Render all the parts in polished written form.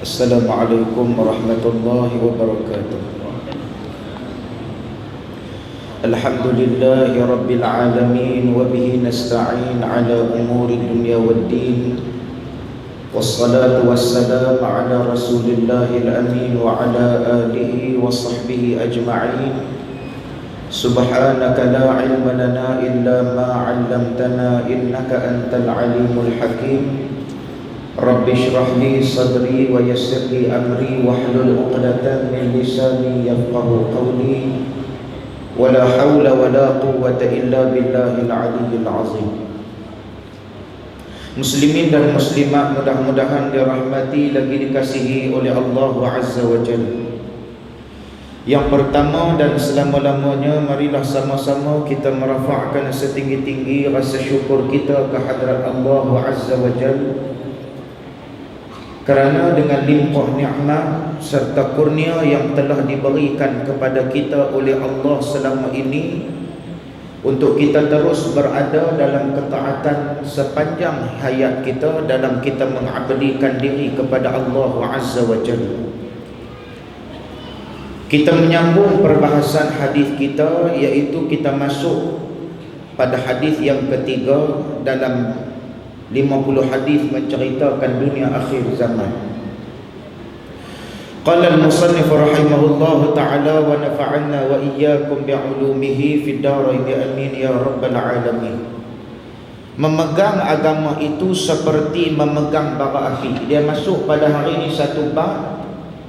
Assalamualaikum warahmatullahi wabarakatuh. Alhamdulillahi rabbil alamin wa bihi nasta'in ala umuri dunya waddin. Wassalatu wassalamu ala rasulillahil amin wa ala alihi wa sahbihi ajma'in. Subhanaka la ilma lana illa ma 'allamtana innaka antal alimul hakim. Rabbi shrah li sadri wa yassir li amri wahlul 'uqdatam min lisani yafqahu qawli. Wala hawla wala quwwata illa billahil aliyyil azim. Muslimin dan muslimat mudah-mudahan dirahmati lagi dikasihi oleh Allah Azza wa Jalla. Yang pertama dan selama-lamanya, marilah sama-sama kita merafa'kan setinggi-tinggi rasa syukur kita ke hadrat Allah Azza wa Jalla, kerana dengan limpah nikmat serta kurnia yang telah diberikan kepada kita oleh Allah selama ini, untuk kita terus berada dalam ketaatan sepanjang hayat kita dalam kita mengabdikan diri kepada Allah Azza wa Jalla. Kita menyambung perbahasan hadis kita, iaitu kita masuk pada hadis yang ketiga dalam 50 hadis menceritakan dunia akhir zaman. Qala al-musannif rahimahullah ta'ala wa nafa'alna wa iyyakum bi'ulumihi fid dharain amin ya rabbal alamin. Memegang agama itu seperti memegang bara api. Dia masuk pada hari ini satu bab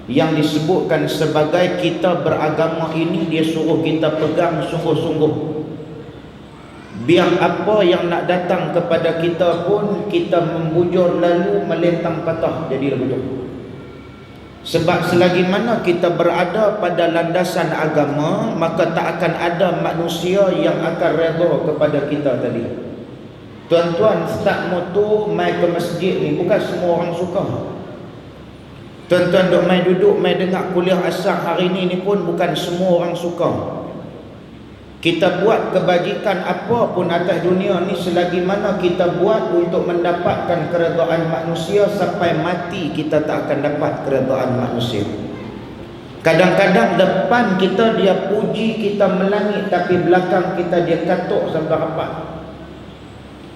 yang disebutkan sebagai kita beragama ini, dia suruh kita pegang sungguh-sungguh. Biar apa yang nak datang kepada kita pun kita membujur lalu melentang patah, jadi betul. Sebab selagi mana kita berada pada landasan agama, maka tak akan ada manusia yang akan redha kepada kita tadi. Tuan-tuan start motor mai ke masjid ni, bukan semua orang suka. Tuan-tuan duk mai duduk mai dengar kuliah asar hari ni pun bukan semua orang suka. Kita buat kebajikan apa pun atas dunia ni, selagi mana kita buat untuk mendapatkan keredaan manusia, sampai mati kita tak akan dapat keredaan manusia. Kadang-kadang depan kita dia puji kita melangit, tapi belakang kita dia katuk sampai rapat.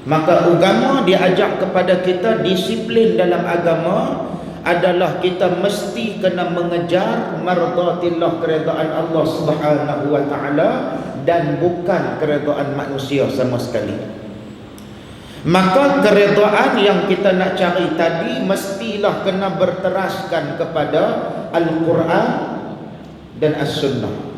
Maka agama dia ajak kepada kita, disiplin dalam agama adalah kita mesti kena mengejar mardatillah, keredaan Allah Subhanahu wa taala, dan bukan keredaan manusia sama sekali. Maka keredaan yang kita nak cari tadi mestilah kena berteraskan kepada Al-Quran dan As-Sunnah.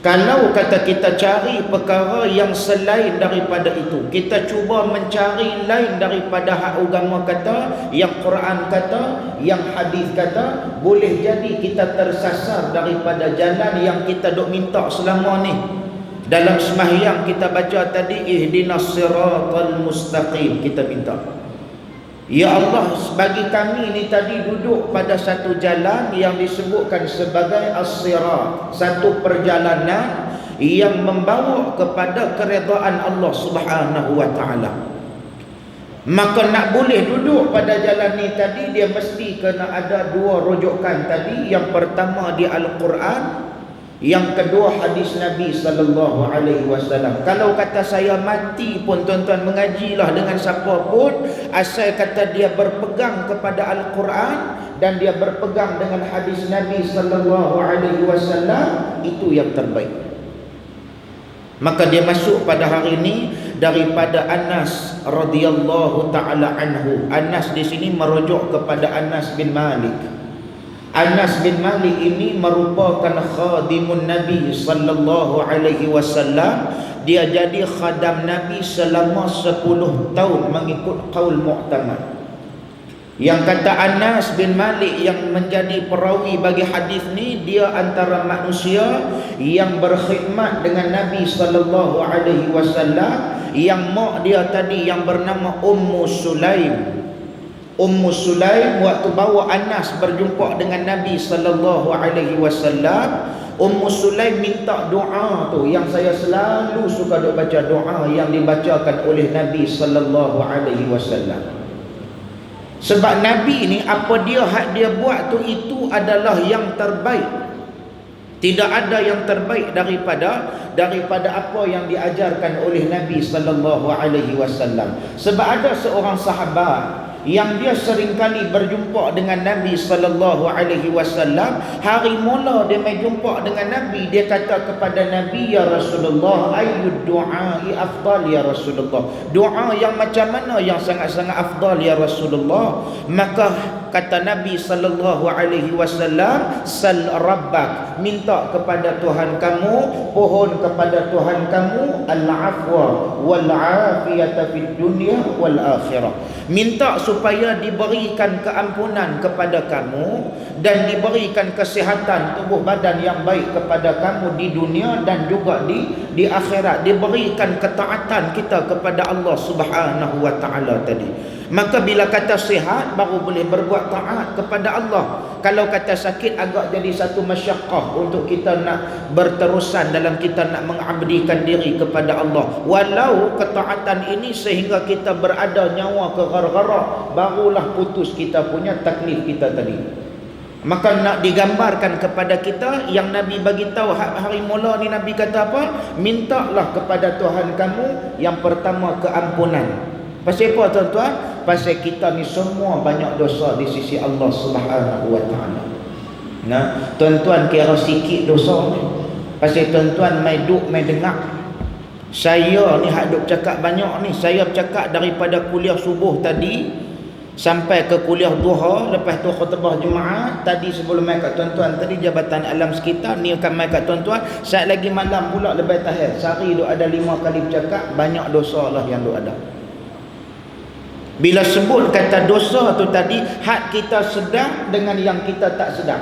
Kalau kata kita cari perkara yang selain daripada itu, kita cuba mencari lain daripada hak agama kata, yang Quran kata, yang hadis kata, boleh jadi kita tersasar daripada jalan yang kita duk minta selama ni. Dalam sembahyang kita baca tadi, ihdinas siratal mustaqim, kita minta, ya Allah, bagi kami ni tadi duduk pada satu jalan yang disebutkan sebagai as-sirat, satu perjalanan yang membawa kepada keredaan Allah Subhanahu wa taala. Maka nak boleh duduk pada jalan ni tadi, dia mesti kena ada dua rujukan tadi. Yang pertama di Al-Quran, yang kedua hadis Nabi sallallahu alaihi wasallam. Kalau kata saya mati pun, tuan-tuan mengajilah dengan siapa pun, asal kata dia berpegang kepada Al-Quran dan dia berpegang dengan hadis Nabi sallallahu alaihi wasallam, itu yang terbaik. Maka dia masuk pada hari ini daripada Anas radhiyallahu taala anhu. Anas di sini merujuk kepada Anas bin Malik. Anas bin Malik ini merupakan khadimun Nabi sallallahu alaihi wasallam. Dia jadi khadam Nabi selama 10 tahun mengikut qaul mu'tamad. Yang kata Anas bin Malik yang menjadi perawi bagi hadis ni, dia antara manusia yang berkhidmat dengan Nabi sallallahu alaihi wasallam, yang mak dia tadi yang bernama Ummu Sulaim. Ummu Sulaim waktu bawa Anas berjumpa dengan Nabi sallallahu alaihi wasallam, Ummu Sulaim minta doa tu yang saya selalu suka duk baca, doa yang dibacakan oleh Nabi sallallahu alaihi wasallam. Sebab Nabi ni apa dia hak dia buat tu itu adalah yang terbaik. Tidak ada yang terbaik daripada apa yang diajarkan oleh Nabi sallallahu alaihi wasallam. Sebab ada seorang sahabat yang dia seringkali berjumpa dengan Nabi sallallahu alaihi wasallam. Hari mula dia mai jumpa dengan Nabi, dia kata kepada Nabi, ya Rasulullah, ayyud du'ai afdal ya Rasulullah, doa yang macam mana yang sangat-sangat afdal ya Rasulullah? Maka kata Nabi sallallahu alaihi wasallam, sal rabbak, minta kepada Tuhan kamu, pohon kepada Tuhan kamu al-afwa wal afiyata fid dunya wal akhirah, minta supaya diberikan keampunan kepada kamu dan diberikan kesihatan tubuh badan yang baik kepada kamu di dunia dan juga di akhirat, diberikan ketaatan kita kepada Allah Subhanahu wa taala tadi. Maka bila kata sihat baru boleh berbuat taat kepada Allah. Kalau kata sakit agak jadi satu masyaqqah untuk kita nak berterusan dalam kita nak mengabdikan diri kepada Allah. Walau ketaatan ini sehingga kita berada nyawa ke gara-gara, barulah putus kita punya taklif kita tadi. Maka nak digambarkan kepada kita yang Nabi bagi tahu hari mula ni, Nabi kata apa? Mintalah kepada Tuhan kamu yang pertama keampunan. Pasal apa tuan-tuan? Pasal kita ni semua banyak dosa di sisi Allah Subhanahu wa taala. Nah, tuan-tuan kira sikit dosa ni. Pasal tuan-tuan mai duk mai dengar. Saya ni hak duk cakap banyak ni. Saya bercakap daripada kuliah subuh tadi sampai ke kuliah duha, lepas tu khutbah Jumaat, tadi sebelum mai kat tuan-tuan tadi Jabatan Alam Sekitar, ni akan mai kat tuan-tuan, saat lagi malam pula lebih tahir. Sehari duk ada 5 kali bercakap, banyak dosa lah yang duk ada. Bila sebut kata dosa tu tadi, hak kita sedar dengan yang kita tak sedar.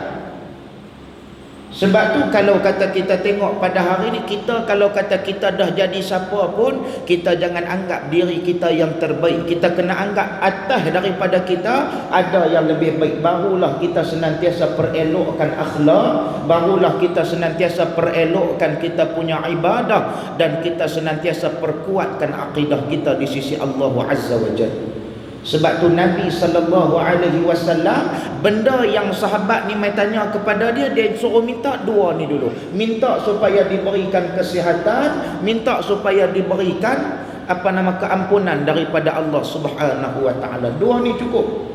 Sebab tu kalau kata kita tengok pada hari ni, kita kalau kata kita dah jadi siapa pun, kita jangan anggap diri kita yang terbaik. Kita kena anggap atas daripada kita ada yang lebih baik. Barulah kita senantiasa perelokkan akhlak, barulah kita senantiasa perelokkan kita punya ibadah, dan kita senantiasa perkuatkan akidah kita di sisi Allah Azza wa Jalla. Sebab tu Nabi sallallahu alaihi wasallam, benda yang sahabat ni mai tanya kepada dia, dia suruh minta dua ni dulu. Minta supaya diberikan kesihatan, minta supaya diberikan keampunan daripada Allah Subhanahu wa taala. Dua ni cukup.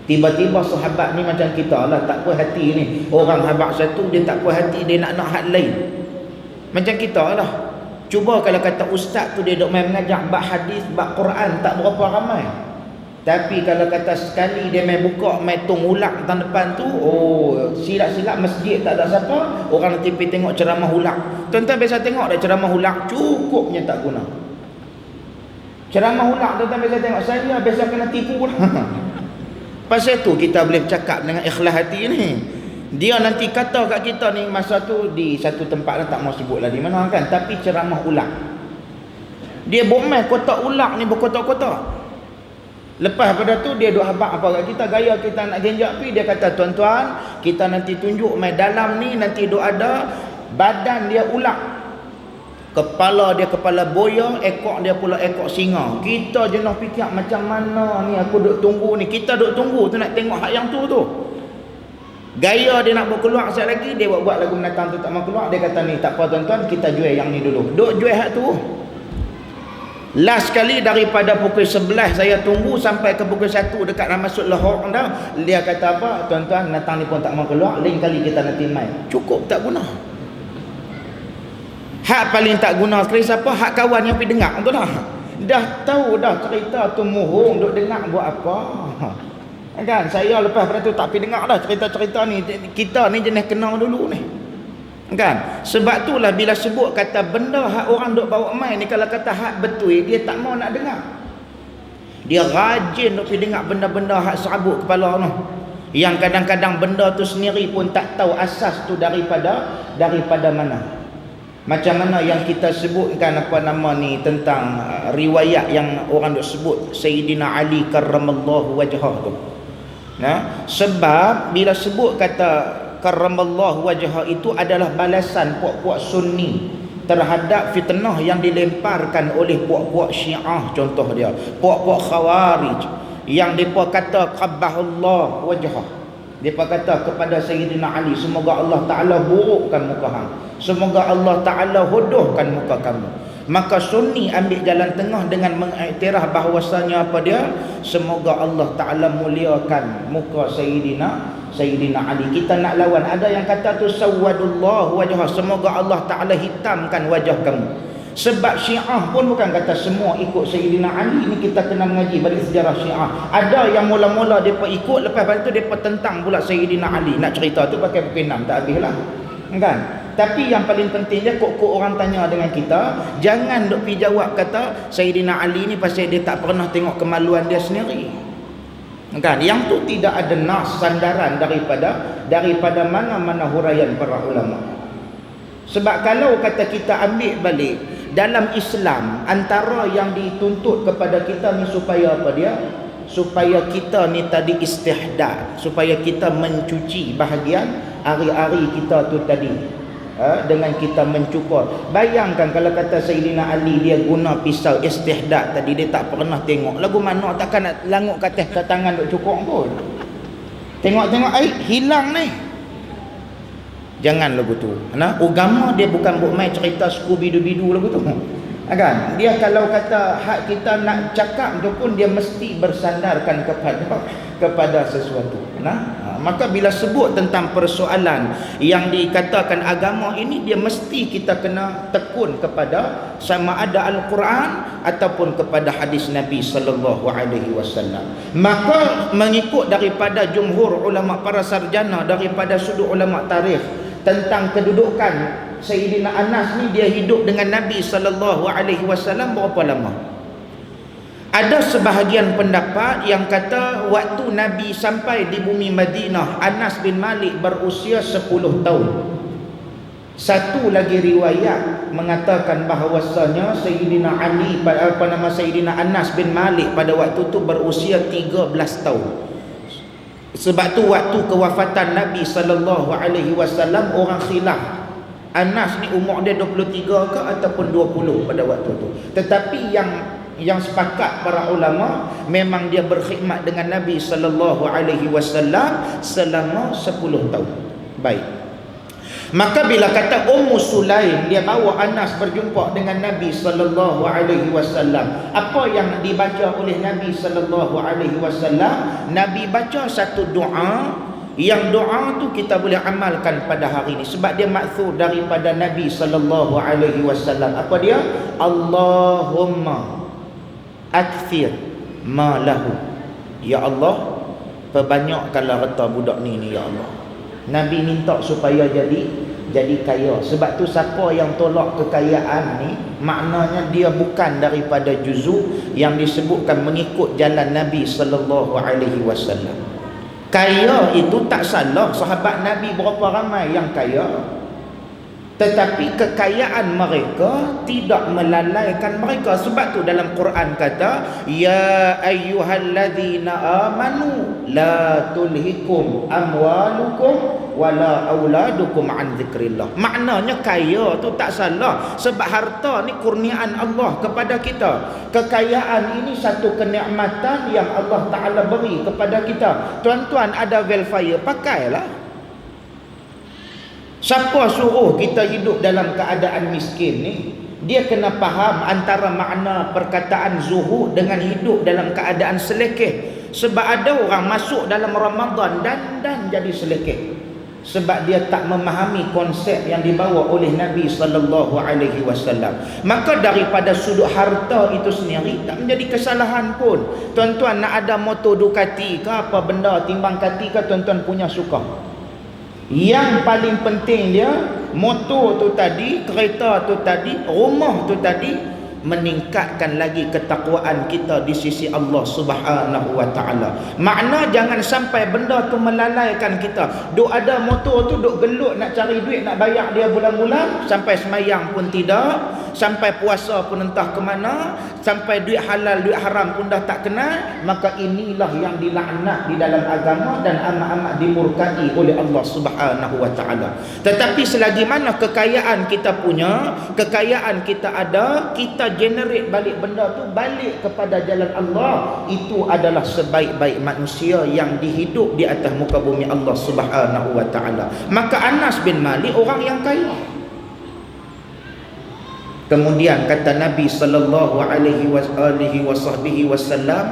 Tiba-tiba sahabat ni macam kita lah, tak puas hati ni. Orang habaq satu dia tak puas hati, dia nak hak lain. Macam kita lah. Cuba kalau kata ustaz tu dia duk main mengajar bab hadis, bab Quran, tak berapa ramai. Tapi kalau kata sekali dia main buka, main tung ulak tahun depan tu, oh silap-silap masjid tak ada siapa, orang nanti pergi tengok ceramah ulak. Tuan-tuan biasa tengok dah ceramah ulak, cukupnya tak guna. Ceramah ulak tuan-tuan biasa tengok, saya biasa kena tipu lah. Pasal tu kita boleh bercakap dengan ikhlas hati ni. Dia nanti kata kat kita ni masa tu di satu tempat lah, tak mau sebut lah di mana kan, tapi ceramah ulak. Dia bomel kotak ulak ni berkotak-kotak. Lepas pada tu dia duk habaq apa kat kita, gaya kita nak genjak pi, dia kata tuan-tuan, kita nanti tunjuk mai dalam ni nanti duk ada badan dia ulak. Kepala dia kepala boya, ekor dia pula ekor singa. Kita je nak fikir macam mana ni aku duk tunggu ni. Kita duk tunggu tu nak tengok hak yang tu. Gaya dia nak berkeluar sekali lagi, dia buat lagu menatang tu tak mau keluar, dia kata ni tak apa tuan-tuan, kita jual yang ni dulu. Duk jual hak tu. Last kali daripada pukul 11 saya tunggu sampai ke pukul 1 dekat nak masuk Lahore dah. Dia kata apa? Tuan-tuan, natang ni pun tak mau keluar, lain kali kita nanti main. Cukup tak guna. Hak paling tak guna sekali siapa? Hak kawan yang pergi dengar tu dah. Dah tahu dah cerita tu muhung, duk dengar buat apa? Kan saya lepas pada tu tak pergi dengar dah cerita-cerita ni. Kita ni jenis kenal dulu ni. Kan? Sebab itulah bila sebut kata benda hak orang duk bawa main ni, kalau kata hak betul, dia tak mau nak dengar. Dia rajin duk pergi dengar benda-benda hak serabut kepala tu. Yang kadang-kadang benda tu sendiri pun tak tahu asas tu daripada mana. Macam mana yang kita sebutkan apa nama ni tentang riwayat yang orang duk sebut Sayyidina Ali karramallahu wajhah tu. Nah, sebab bila sebut kata karramallahu wajhah itu adalah balasan puak-puak Sunni terhadap fitnah yang dilemparkan oleh puak-puak Syiah, contoh dia puak-puak Khawarij yang depa kata qabbahullah wajhah. Depa kata kepada Sayyidina Ali, semoga Allah Taala burukkan muka hang, semoga Allah Taala hodohkan muka kamu. Maka Sunni ambil jalan tengah dengan mengiktiraf bahawasanya apa dia, semoga Allah Taala muliakan muka Sayyidina Ali. Kita nak lawan, ada yang kata tu sawadullah wajhah, semoga Allah Taala hitamkan wajah kamu. Sebab Syiah pun bukan kata semua ikut Sayyidina Ali. Ini kita kena mengaji balik sejarah Syiah. Ada yang mula-mula mereka ikut, lepas tu mereka tentang pula Sayyidina Ali. Nak cerita tu pakai pukul 6 tak habis lah, kan? Tapi yang paling penting dia, kok orang tanya dengan kita, jangan duk pergi jawab kata Sayyidina Ali ni pasal dia tak pernah tengok kemaluan dia sendiri, kan? Yang tu tidak ada nas sandaran daripada mana-mana huraian para ulama. Sebab kalau kata kita ambil balik dalam Islam, antara yang dituntut kepada kita ni supaya apa dia? Supaya kita ni tadi istihdad, supaya kita mencuci bahagian hari-hari kita tu tadi, dengan kita mencukur. Bayangkan kalau kata Sayyidina Ali dia guna pisau istihdad tadi, dia tak pernah tengok lagu mana, takkan nak languk kat atas tangan duk cukur pun. Tengok-tengok air hilang ni. Jangan lagu tu. Nah, agama dia bukan buat main cerita Scooby-Doo lagu tu. Kan? Dia kalau kata hak kita nak cakap tu pun dia mesti bersandarkan kepada sesuatu. Nah, maka bila sebut tentang persoalan yang dikatakan agama ini, dia mesti kita kena tekun kepada sama ada Al-Quran ataupun kepada hadis Nabi sallallahu alaihi wasallam. Maka mengikut daripada jumhur ulama para sarjana, daripada sudut ulama tarikh tentang kedudukan Sayyidina Anas ni, dia hidup dengan Nabi sallallahu alaihi wasallam berapa lama? Ada sebahagian pendapat yang kata waktu Nabi sampai di bumi Madinah, Anas bin Malik berusia 10 tahun. Satu lagi riwayat mengatakan bahawasanya Sayyidina Ali, Sayyidina Anas bin Malik pada waktu tu berusia 13 tahun. Sebab tu waktu kewafatan Nabi sallallahu alaihi wasallam orang khilaf, Anas ni umur dia 23 ke ataupun 20 pada waktu tu. Tetapi yang sepakat para ulama, memang dia berkhidmat dengan Nabi sallallahu alaihi wasallam selama 10 tahun. Baik. Maka bila kata Ummu Sulaim, dia bawa Anas berjumpa dengan Nabi sallallahu alaihi wasallam, apa yang dibaca oleh Nabi sallallahu alaihi wasallam? Nabi baca satu doa, yang doa tu kita boleh amalkan pada hari ini sebab dia maksud daripada Nabi sallallahu alaihi wasallam. Apa dia? Allahumma akthir malahu. Ya Allah, perbanyakkanlah harta budak ni ya Allah. Nabi minta supaya jadi kaya. Sebab tu siapa yang tolak kekayaan ni, maknanya dia bukan daripada juzuk yang disebutkan mengikut jalan Nabi sallallahu alaihi wasallam. Kaya itu tak salah, sahabat Nabi berapa ramai yang kaya, tetapi kekayaan mereka tidak melalaikan mereka. Sebab tu dalam Quran kata, ya ayyuhalladzina amanu la tulhikum amwalukum wala auladukum an zikrillah. Maknanya kaya tu tak salah, sebab harta ni kurniaan Allah kepada kita. Kekayaan ini satu kenikmatan yang Allah Ta'ala beri kepada kita. Tuan-tuan ada welfare, pakailah. Siapa suruh kita hidup dalam keadaan miskin ni? Dia kena faham antara makna perkataan zuhud dengan hidup dalam keadaan selekeh. Sebab ada orang masuk dalam Ramadan dan jadi selekeh, sebab dia tak memahami konsep yang dibawa oleh Nabi sallallahu alaihi wasallam. Maka daripada sudut harta itu sendiri tak menjadi kesalahan pun. Tuan-tuan nak ada motor Ducati ke apa benda, timbang kati ke, tuan-tuan punya suka. Yang paling penting dia, motor tu tadi, kereta tu tadi, rumah tu tadi, meningkatkan lagi ketakwaan kita di sisi Allah Subhanahu wa ta'ala. Makna jangan sampai benda tu melalaikan kita. Duk ada motor tu, duk gelut nak cari duit, nak bayar dia bulan-bulan, sampai semayang pun tidak, sampai puasa pun entah ke mana, sampai duit halal duit haram pun dah tak kenal, maka inilah yang dilaknat di dalam agama dan amat-amat dimurkai oleh Allah Subhanahu wa taala. Tetapi selagi mana kekayaan kita punya, kekayaan kita ada, kita generate balik benda tu balik kepada jalan Allah, itu adalah sebaik-baik manusia yang dihidup di atas muka bumi Allah Subhanahu wa taala. Maka Anas bin Malik orang yang kaya. Kemudian kata Nabi sallallahu alaihi wasallam,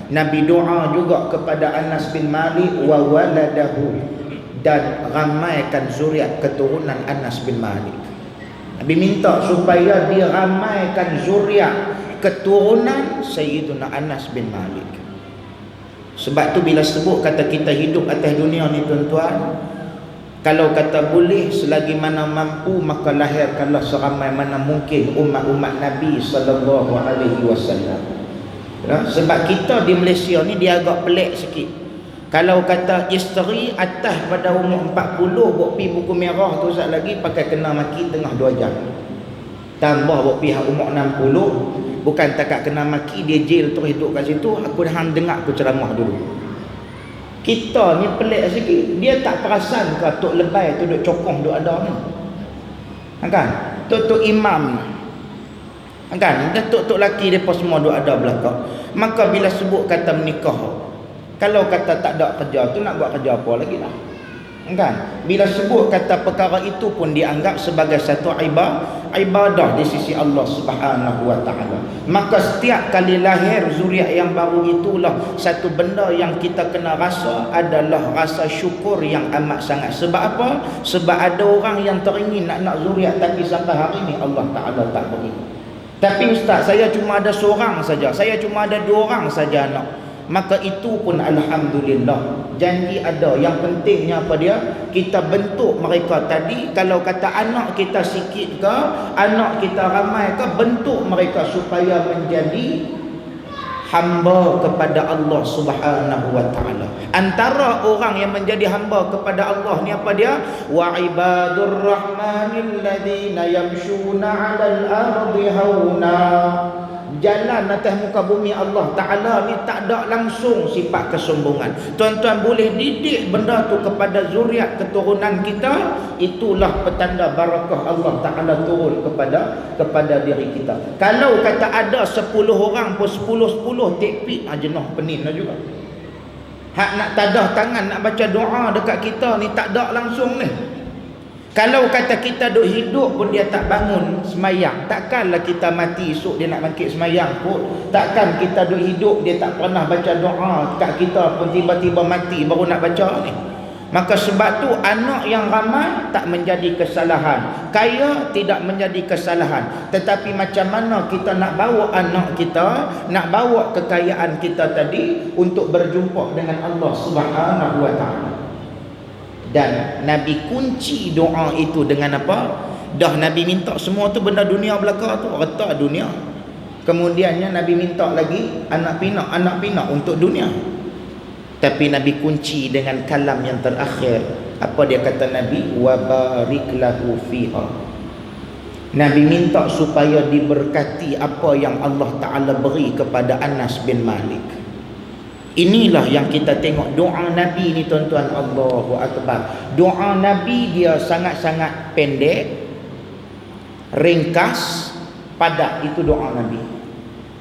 Nabi doa juga kepada Anas bin Malik wa waladahu, dan ramaikan zuriat keturunan Anas bin Malik. Nabi minta supaya diramaikan zuriat keturunan Sayyiduna Anas bin Malik. Sebab tu bila sebut kata kita hidup atas dunia ni tuan-tuan, kalau kata boleh selagi mana mampu, maka lahirkanlah seramai mana mungkin umat-umat Nabi sallallahu alaihi wasallam. Sebab kita di Malaysia ni dia agak pelik sikit. Kalau kata isteri atas pada umur 40 buat pi buku merah tu sat lagi pakai kena maki tengah 2 jam. Tambah buat pihak umur 60 bukan takat kena maki, dia jail terus hidup kat situ. Aku dah dengar aku ceramah dulu. Kita ni pelik sikit. Dia tak perasan ke Tok Lebay tu duk cokong duk ada ni, kan? Tok imam ni, kan? Dan tok laki mereka semua duk ada belakang. Maka bila sebut kata menikah, kalau kata tak ada kerja tu nak buat kerja apa lagi lah, kan? Bila sebut kata perkara itu pun dianggap sebagai satu ibadah di sisi Allah Subhanahu wa taala. Maka setiap kali lahir zuriat yang baru itulah satu benda yang kita kena rasa adalah rasa syukur yang amat sangat. Sebab apa? Sebab ada orang yang teringin nak zuriat tapi sampai hari ini Allah Taala tak beri. Tapi ustaz, saya cuma ada seorang saja, saya cuma ada 2 orang saja anak. Maka itu pun alhamdulillah, janji ada. Yang pentingnya apa dia? Kita bentuk mereka tadi. Kalau kata anak kita sikit ke, anak kita ramai ke, bentuk mereka supaya menjadi hamba kepada Allah Subhanahu wa taala. Antara orang yang menjadi hamba kepada Allah ni apa dia? Wa ibadur rahmanil ladzina yamshuna 'alal ardi hauna. Jalan atas muka bumi Allah Ta'ala ni tak ada langsung sifat kesombongan. Tuan-tuan boleh didik benda tu kepada zuriat keturunan kita, itulah petanda barakah Allah Ta'ala turun kepada diri kita. Kalau kata ada 10 orang pun 10 tekpik, jenuh penin lah juga. Hak nak tadah tangan nak baca doa dekat kita ni tak ada langsung ni. Kalau kata kita duk hidup pun dia tak bangun semayang, takkanlah kita mati esok dia nak bangkit semayang pun. Takkan kita duk hidup dia tak pernah baca doa kat kita pun tiba-tiba mati baru nak baca ni. Maka sebab tu anak yang ramai tak menjadi kesalahan, kaya tidak menjadi kesalahan. Tetapi macam mana kita nak bawa anak kita, nak bawa kekayaan kita tadi untuk berjumpa dengan Allah Subhanahu wa taala. Dan Nabi kunci doa itu dengan apa? Dah Nabi minta semua tu benda dunia belaka tu, retak dunia. Kemudiannya Nabi minta lagi anak pinak untuk dunia. Tapi Nabi kunci dengan kalam yang terakhir. Apa dia kata Nabi? Wa barik lahu fiha. Nabi minta supaya diberkati apa yang Allah Ta'ala beri kepada Anas bin Malik. Inilah yang kita tengok doa Nabi ni tuan-tuan. Allahu Akbar. Doa Nabi dia sangat-sangat pendek, ringkas, padat. Itu doa Nabi.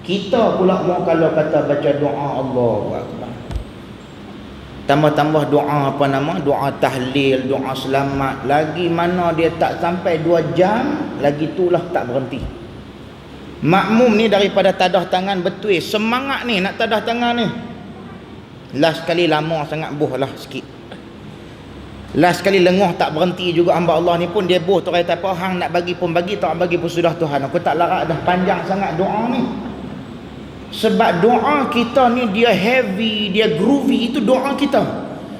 Kita pula mau kalau kata baca doa Allahu Akbar, tambah-tambah doa apa nama? Doa tahlil, doa selamat. Lagi mana dia tak sampai 2 jam, lagi itulah tak berhenti. Makmum ni daripada tadah tangan betul. Semangat ni nak tadah tangan ni. Last sekali lama sangat buh lah sikit. Last sekali lenguh tak berhenti juga hamba Allah ni pun dia buh tu kata apa hang nak bagi pun bagi, tak bagi pun sudah Tuhan. Aku tak larat dah, panjang sangat doa ni. Sebab doa kita ni dia heavy, dia groovy. Itu doa kita.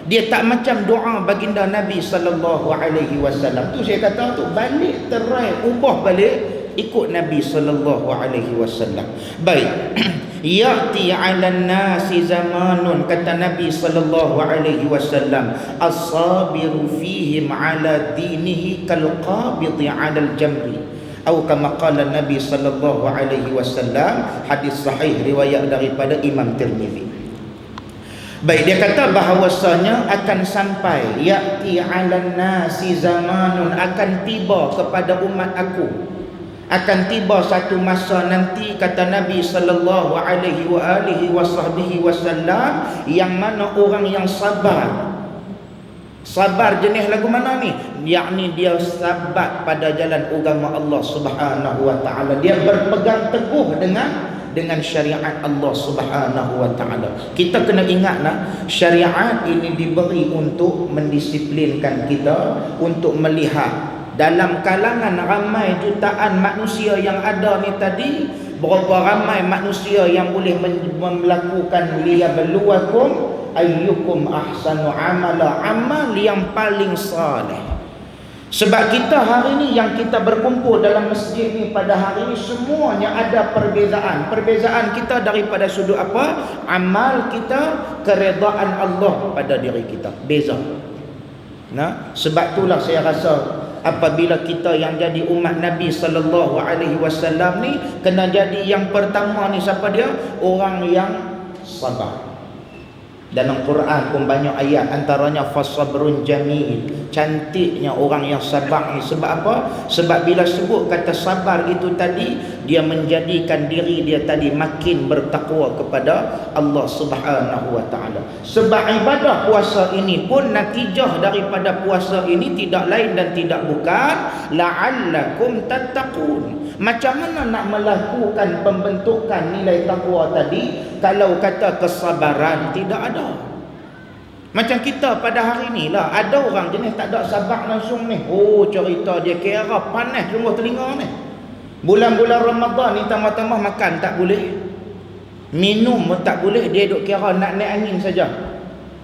Dia tak macam doa baginda Nabi sallallahu alaihi wasallam. Tu saya kata tu balik terai, ubah balik ikut Nabi sallallahu alaihi wasallam. Baik. Ya'ti 'alan nasi zamanun, kata Nabi sallallahu alaihi wasallam, as-sabiru fihim 'ala dinihi kal qabidi 'ala al-jamri. atau kama qala Nabi sallallahu alaihi wasallam, hadis sahih riwayat daripada Imam Tirmizi. Baik, dia kata bahawasanya akan sampai ya'ti 'alan nasi zamanun, akan tiba kepada umat aku, akan tiba satu masa nanti, kata Nabi sallallahu alaihi wa alihi wasallam, yang mana orang yang sabar. Sabar jenis lagu mana ni? Yakni dia sabat pada jalan agama Allah Subhanahu wa taala. Dia berpegang teguh dengan syariat Allah Subhanahu wa taala. Kita kena ingat syariat ini diberi untuk mendisiplinkan kita, untuk melihat dalam kalangan ramai jutaan manusia yang ada ni tadi, berapa ramai manusia yang boleh melakukan liyabluwakum ayyukum ahsanu amala, amal yang paling saleh. Sebab kita hari ni yang kita berkumpul dalam masjid ni pada hari ni semuanya ada perbezaan. Perbezaan kita daripada sudut apa? Amal kita, keredaan Allah pada diri kita. Beza. Nah, sebab itulah saya rasa apabila kita yang jadi umat Nabi sallallahu alaihi wasallam ni kena jadi yang pertama ni, siapa dia? Orang yang sabar. Dalam Quran pun banyak ayat, antaranya fasabrun jamil, cantiknya orang yang sabar ni. Sebab apa? Sebab bila sebut kata sabar itu tadi, dia menjadikan diri dia tadi makin bertakwa kepada Allah Subhanahu wa taala. Sebab ibadah puasa ini pun natijah daripada puasa ini tidak lain dan tidak bukan la'allakum tattaqun. Macam mana nak melakukan pembentukan nilai takwa tadi kalau kata kesabaran tidak ada? Macam kita pada hari ni lah, ada orang jenis tak ada sabar langsung ni. Oh, cerita dia kira panas sungguh telinga ni. Bulan-bulan Ramadan ni tambah-tambah makan tak boleh, minum tak boleh, dia duk kira nak naik angin saja.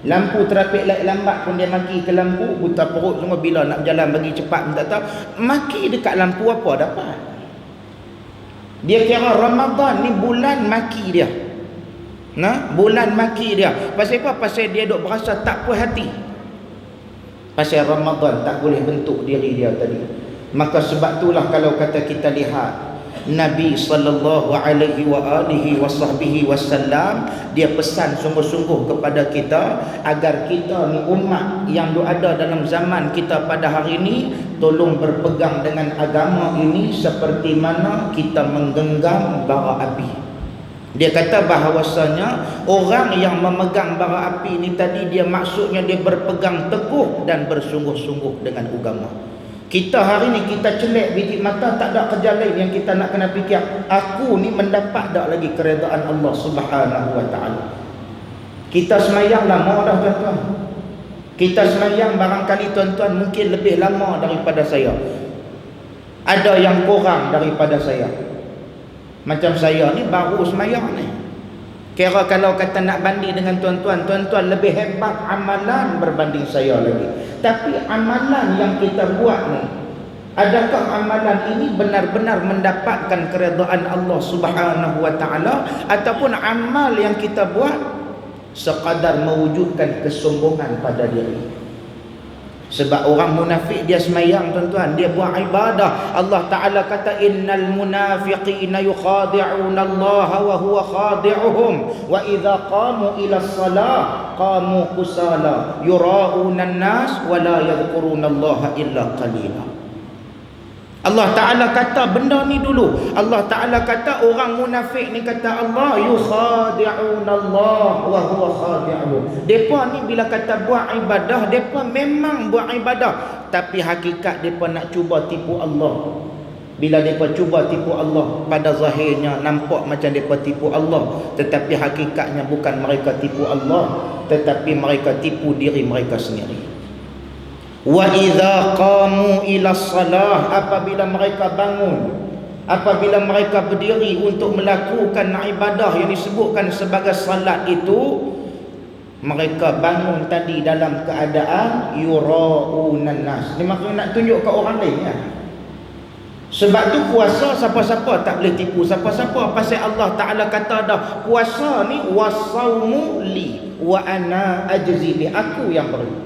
Lampu trafik light lambat pun dia maki ke lampu, buta perut semua. Bila nak berjalan bagi cepat pun tak tahu, maki dekat lampu apa dapat. Dia kira Ramadan ni bulan maki dia. Bulan maki dia. Pasal apa? Pasal dia duk berasa tak puas hati. Pasal Ramadan tak boleh bentuk diri dia tadi. Maka sebab itulah kalau kata kita lihat Nabi sallallahu alaihi wa alihi wasallam, dia pesan sungguh-sungguh kepada kita agar kita ni umat yang ada dalam zaman kita pada hari ini tolong berpegang dengan agama ini seperti mana kita menggenggam bara api. Dia kata bahawasanya orang yang memegang bara api ni tadi, dia maksudnya dia berpegang teguh dan bersungguh-sungguh dengan agama. Kita hari ni kita celek biji mata, tak ada kerja lain yang kita nak kena fikir, aku ni mendapat tak lagi keredaan Allah Subhanahu wa taala. Kita semayang lama dah tuan-tuan. Kita semayang barangkali tuan-tuan mungkin lebih lama daripada saya. Ada yang kurang daripada saya. Macam saya ni baru semayang ni. Kira kalau kata nak banding dengan tuan-tuan, tuan-tuan lebih hebat amalan berbanding saya lagi. Tapi amalan yang kita buat ni, adakah amalan ini benar-benar mendapatkan keredaan Allah Subhanahu wa taala, ataupun amal yang kita buat sekadar mewujudkan kesombongan pada diri? Sebab orang munafik dia semayang tuan-tuan, dia buat ibadah. Allah Ta'ala kata innal munafiqina yukhadi'una Allah wa huwa khadi'uhum wa idza qamu ila salah qamu kusala yura'una an-nas wa la yadhkuruna Allah illa qalila. Allah Ta'ala kata benda ni dulu. Allah Ta'ala kata orang munafik ni, kata Allah, yukhadi'una Allah wa huwa khadi'uhum. Depa ni bila kata buat ibadah, depa memang buat ibadah, tapi hakikat depa nak cuba tipu Allah. Bila depa cuba tipu Allah, pada zahirnya nampak macam depa tipu Allah, tetapi hakikatnya bukan mereka tipu Allah, tetapi mereka tipu diri mereka sendiri. Wa idza qamu ila salah, apabila mereka bangun, apabila mereka berdiri untuk melakukan ibadah yang disebutkan sebagai salat itu, mereka bangun tadi dalam keadaan yura'unan nas. Ni maksudnya nak tunjuk ke orang lain ya. Sebab tu puasa siapa-siapa tak boleh tipu siapa-siapa. Pasal Allah Ta'ala kata dah, puasa ni wasaumu li wa ana ajzi bi, aku yang beri.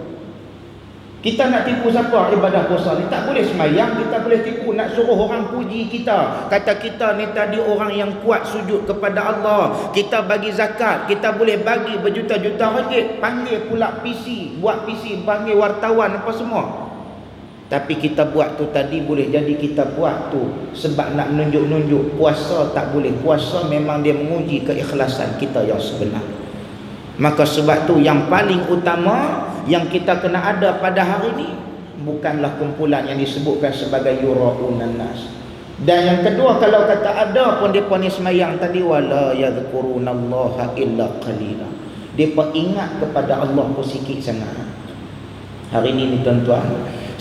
Kita nak tipu siapa ibadah puasa ni? Tak boleh semayang, kita boleh tipu. Nak suruh orang puji kita, kata kita ni tadi orang yang kuat sujud kepada Allah, kita bagi zakat, kita boleh bagi berjuta-juta ringgit, panggil pula PC, buat PC, panggil wartawan apa semua. Tapi kita buat tu tadi boleh jadi kita buat tu sebab nak menunjuk-nunjuk. Puasa tak boleh. Puasa memang dia menguji keikhlasan kita yang sebenar. Maka sebab tu yang paling utama yang kita kena ada pada hari ini bukanlah kumpulan yang disebutkan sebagai yura'unan nas. Dan yang kedua, kalau kata ada pun depa ni semayang tadi, wala yadhkurunallaha illa qalila, depa ingat kepada Allah pun sikit sangat. Hari ini ni tuan-tuan,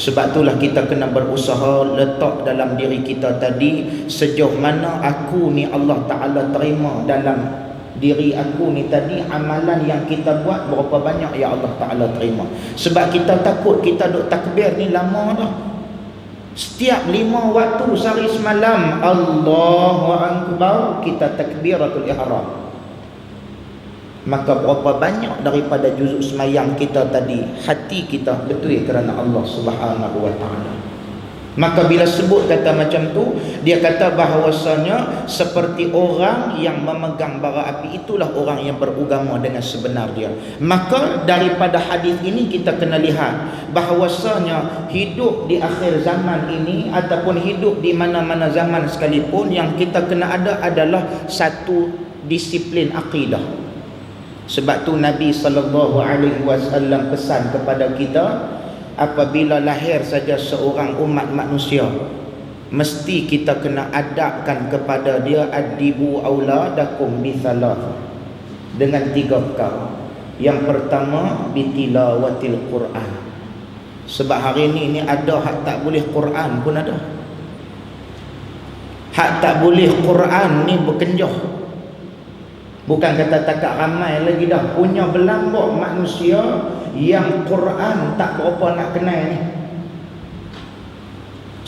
sebab itulah kita kena berusaha letak dalam diri kita tadi sejauh mana aku ni Allah Ta'ala terima dalam diri aku ni tadi, amalan yang kita buat berapa banyak ya Allah Ta'ala terima. Sebab kita takut kita duk takbir ni lama dah, setiap 5 waktu sehari semalam Allahu Akbar kita takbiratul ihram. Maka berapa banyak daripada juzuk semayang kita tadi hati kita betul kerana Allah Subhanahu wa Ta'ala. Maka bila sebut kata macam tu, dia kata bahawasanya seperti orang yang memegang bara api, itulah orang yang beragama dengan sebenar dia. Maka daripada hadis ini kita kena lihat bahawasanya hidup di akhir zaman ini ataupun hidup di mana-mana zaman sekalipun, yang kita kena ada adalah satu disiplin akidah. Sebab tu Nabi SAW pesan kepada kita, apabila lahir saja seorang umat manusia, mesti kita kena adabkan kepada dia adibu auladakum bithalatha, dengan 3 perkara. Yang pertama bitilawatil Quran. Sebab hari ini ada hak tak boleh Quran pun ada. Hak tak boleh Quran ni berkenjah. Bukan kata takak ramai lagi dah, punya belambak manusia yang Quran tak berapa nak kenal ni.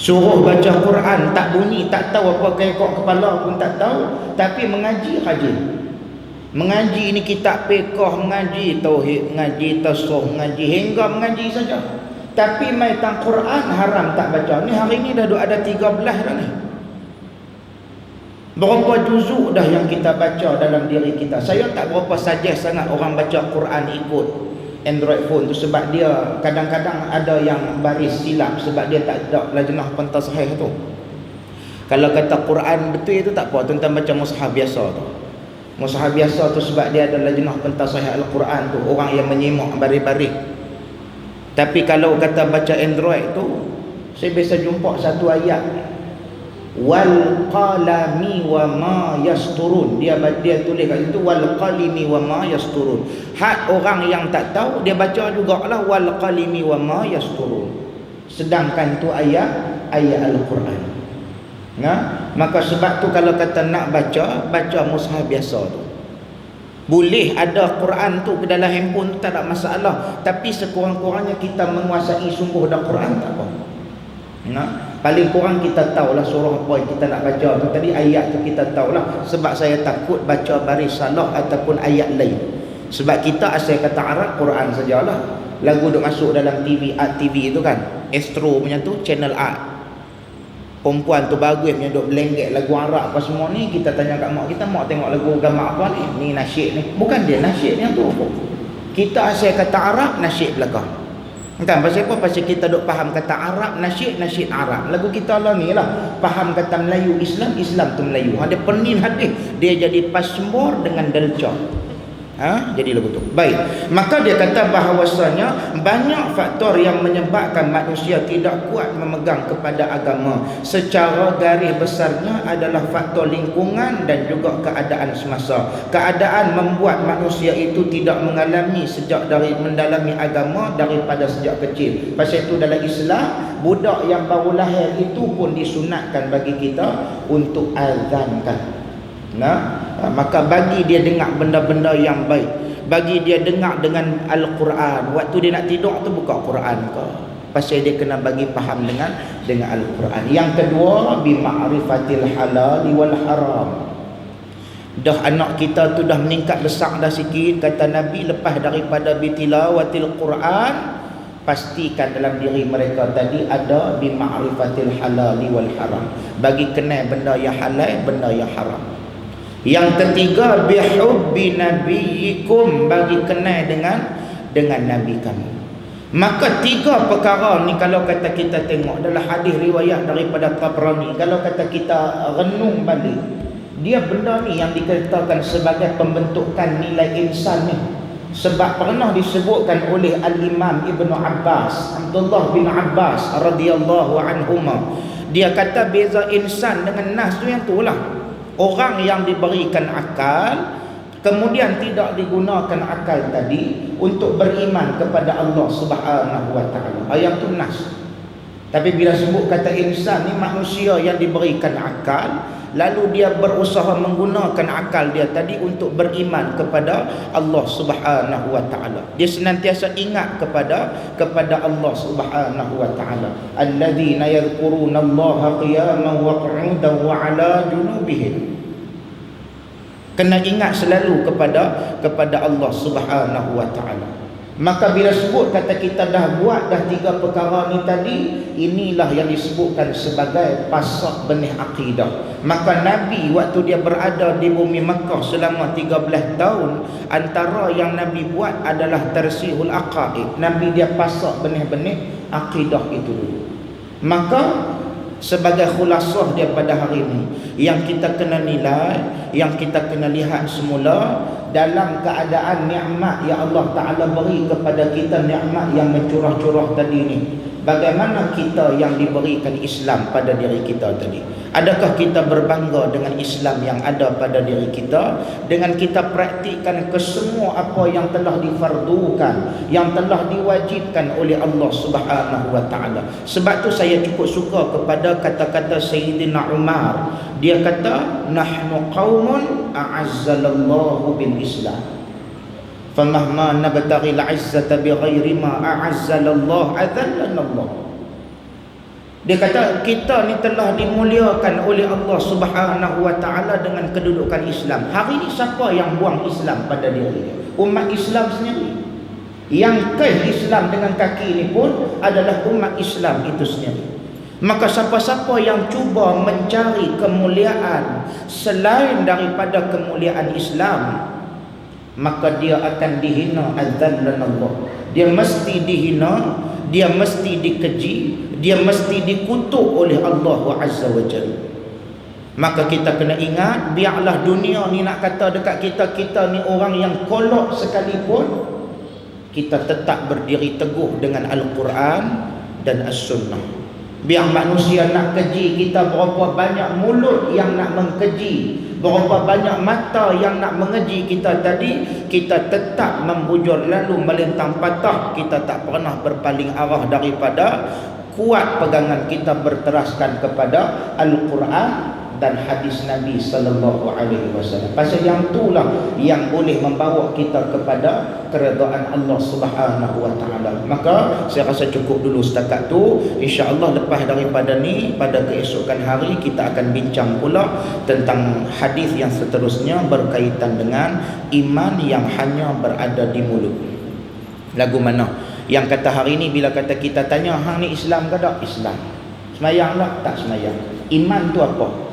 Suruh baca Quran tak bunyi, tak tahu apa kekok kepala pun tak tahu, tapi mengaji rajin. Mengaji ni kitab fiqh, mengaji tauhid, mengaji tasawuf, mengaji hingga mengaji saja. Tapi mai tang Quran haram tak baca. Ni hari ni dah ada 13 dah ni. Berapa juzuk dah yang kita baca dalam diri kita. Saya tak berapa suggest sangat orang baca Quran ikut Android phone tu, sebab dia kadang-kadang ada yang baris silap sebab dia tak ada lajnah pentasahih tu. Kalau kata Quran betul itu tak apa, tuan-tuan baca mushaf biasa tu. Mushaf biasa tu sebab dia ada lajnah pentasahih Al-Quran tu, orang yang menyimak baris-baris. Tapi kalau kata baca Android tu, saya biasa jumpa satu ayat, wal qalami wa ma yasturun. Dia tulis kat situ wal qalimi wa ma yasturun. Hak orang yang tak tahu dia baca jugalah wal qalimi wa ma yasturun. Sedangkan tu ayat Al-Quran. Maka sebab tu kalau kata nak baca mushaf biasa tu. Boleh ada Quran tu ke dalam handphone tu tak ada masalah, tapi sekurang-kurangnya kita menguasai sungguh dah Quran tak apa. Paling kurang kita tahulah surah apa yang kita nak baca tu tadi, ayat tu kita tahulah. Sebab saya takut baca baris salah ataupun ayat lain. Sebab kita asal kata Arab Quran sajalah. Lagu duk masuk dalam TV, Art TV tu kan, Astro punya tu, channel Art. Perempuan tu bagus punya duk belenggek lagu Arab apa semua ni. Kita tanya kat mak kita, mak tengok lagu gambar apa ni? Ni nasyid ni. Bukan dia nasyid yang tu. Kita asal kata Arab, nasyid belakang. Kan pasal apa? Pasal kita duk faham kata Arab, nasyid Arab. Lagu kita lah ni lah, faham kata Melayu Islam tu Melayu. Ada penin hadis, dia jadi pasmur dengan delca. Jadi lagu tu. Baik. Maka dia kata bahawasanya banyak faktor yang menyebabkan manusia tidak kuat memegang kepada agama. Secara garis besarnya adalah faktor lingkungan dan juga keadaan semasa. Keadaan membuat manusia itu tidak mengalami sejak dari mendalami agama daripada sejak kecil. Pasal itu dalam Islam, budak yang baru lahir itu pun disunatkan bagi kita untuk azankan. Maka bagi dia dengar benda-benda yang baik, bagi dia dengar dengan Al-Quran. Waktu dia nak tidur tu buka Quran ke, pasal dia kena bagi faham dengan Al-Quran. Yang kedua, bima'rifatil halal wal haram. Dah anak kita tu dah meningkat besar dah sikit, kata Nabi, lepas daripada bitilawatil Quran, pastikan dalam diri mereka tadi ada bi ma'rifatil halal wal haram, bagi kenal benda yang halal, benda yang haram. Yang ketiga, bi hubbi nabiyyikum, bagi kenal dengan nabi kami. Maka tiga perkara ni kalau kata kita tengok adalah hadis riwayat daripada Tabrani, kalau kata kita renung balik, dia benda ni yang dikatakan sebagai pembentukan nilai insan ni. Sebab pernah disebutkan oleh Al-Imam Ibnu Abbas, Abdullah bin Abbas radhiyallahu anhuma, dia kata beza insan dengan nas tu yang itulah. Orang yang diberikan akal kemudian tidak digunakan akal tadi untuk beriman kepada Allah Subhanahu wa taala. Ayat tu nas. Tapi bila sebut kata insan ni manusia yang diberikan akal, lalu dia berusaha menggunakan akal dia tadi untuk beriman kepada Allah Subhanahu wa taala. Dia senantiasa ingat kepada Allah Subhanahu wa taala. Alladzina yadhkurunallaha qiyaman wa qu'udan wa 'ala junubihim. Kena ingat selalu kepada Allah Subhanahu wa taala. Maka bila sebut kata kita dah buat dah tiga perkara ni tadi, inilah yang disebutkan sebagai pasak benih akidah. Maka Nabi waktu dia berada di bumi Mekah selama 13 tahun, antara yang Nabi buat adalah tarsihul aqaid. Nabi dia pasak benih-benih akidah itu dulu. Maka sebagai khulasah dia pada hari ini, yang kita kena nilai, yang kita kena lihat semula dalam keadaan nikmat yang Allah Ta'ala beri kepada kita, nikmat yang mencurah-curah tadi ni, bagaimana kita yang diberikan Islam pada diri kita tadi? Adakah kita berbangga dengan Islam yang ada pada diri kita, dengan kita praktikkan kesemua apa yang telah difardukan, yang telah diwajibkan oleh Allah Subhanahu wa taala? Sebab tu saya cukup suka kepada kata-kata Sayyidina Umar. Dia kata, nahnu qaumun a'azzallallahu bil Islam, famahma nabtaghi al-'izzata bighairi ma a'azzalallahu adhallanallah. Dia kata kita ni telah dimuliakan oleh Allah Subhanahu wa taala dengan kedudukan Islam. Hari ini siapa yang buang Islam pada diri dia? Umat Islam sendiri. Yang kaih Islam dengan kaki ini pun adalah umat Islam itu sendiri. Maka siapa-siapa yang cuba mencari kemuliaan selain daripada kemuliaan Islam, maka dia akan dihina azallanallah. Dia mesti dihina, dia mesti dikeji, dia mesti dikutuk oleh Allah Azza wa Jalla. Maka kita kena ingat, biarlah dunia ni nak kata dekat kita ni orang yang kolok sekalipun, kita tetap berdiri teguh dengan Al-Quran dan As-Sunnah. Biar manusia nak keji kita berapa banyak mulut yang nak mengkeji, berapa banyak mata yang nak mengeji kita tadi, kita tetap membujur lalu melintang patah. Kita tak pernah berpaling arah daripada kuat pegangan kita berteraskan kepada Al-Quran dan hadis Nabi sallallahu alaihi wasallam. Pasal yang itulah yang boleh membawa kita kepada keredaan Allah Subhanahu wa taala. Maka saya rasa cukup dulu setakat tu. Insya-Allah lepas daripada ni, pada keesokan hari kita akan bincang pula tentang hadis yang seterusnya berkaitan dengan iman yang hanya berada di mulut. Lagu mana? Yang kata hari ni bila kata kita tanya, hang ni Islam ke tak? Islam. Semayang tak? Tak semayang. Iman tu apa?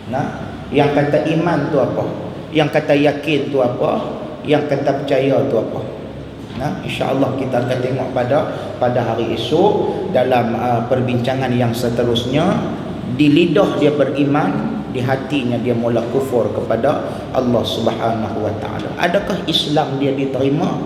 Nah, yang kata iman tu apa? Yang kata yakin tu apa? Yang kata percaya tu apa? Nah, insya-Allah kita akan tengok pada hari esok dalam perbincangan yang seterusnya. Di lidah dia beriman, di hatinya dia mula kufur kepada Allah Subhanahu wa taala. Adakah Islam dia diterima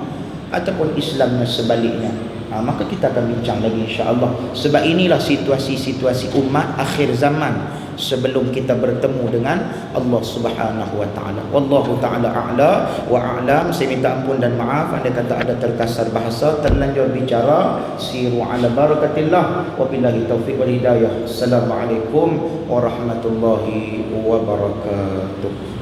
ataupun Islamnya sebaliknya? Maka kita akan bincang lagi insya-Allah. Sebab inilah situasi-situasi umat akhir zaman sebelum kita bertemu dengan Allah Subhanahu wa taala. Wallahu taala a'la wa a'lam. Saya minta ampun dan maaf andai kata ada terkasar bahasa, terlanjur bicara. Siru ala barakatillah. Wabillahi taufiq wal hidayah. Assalamualaikum warahmatullahi wabarakatuh.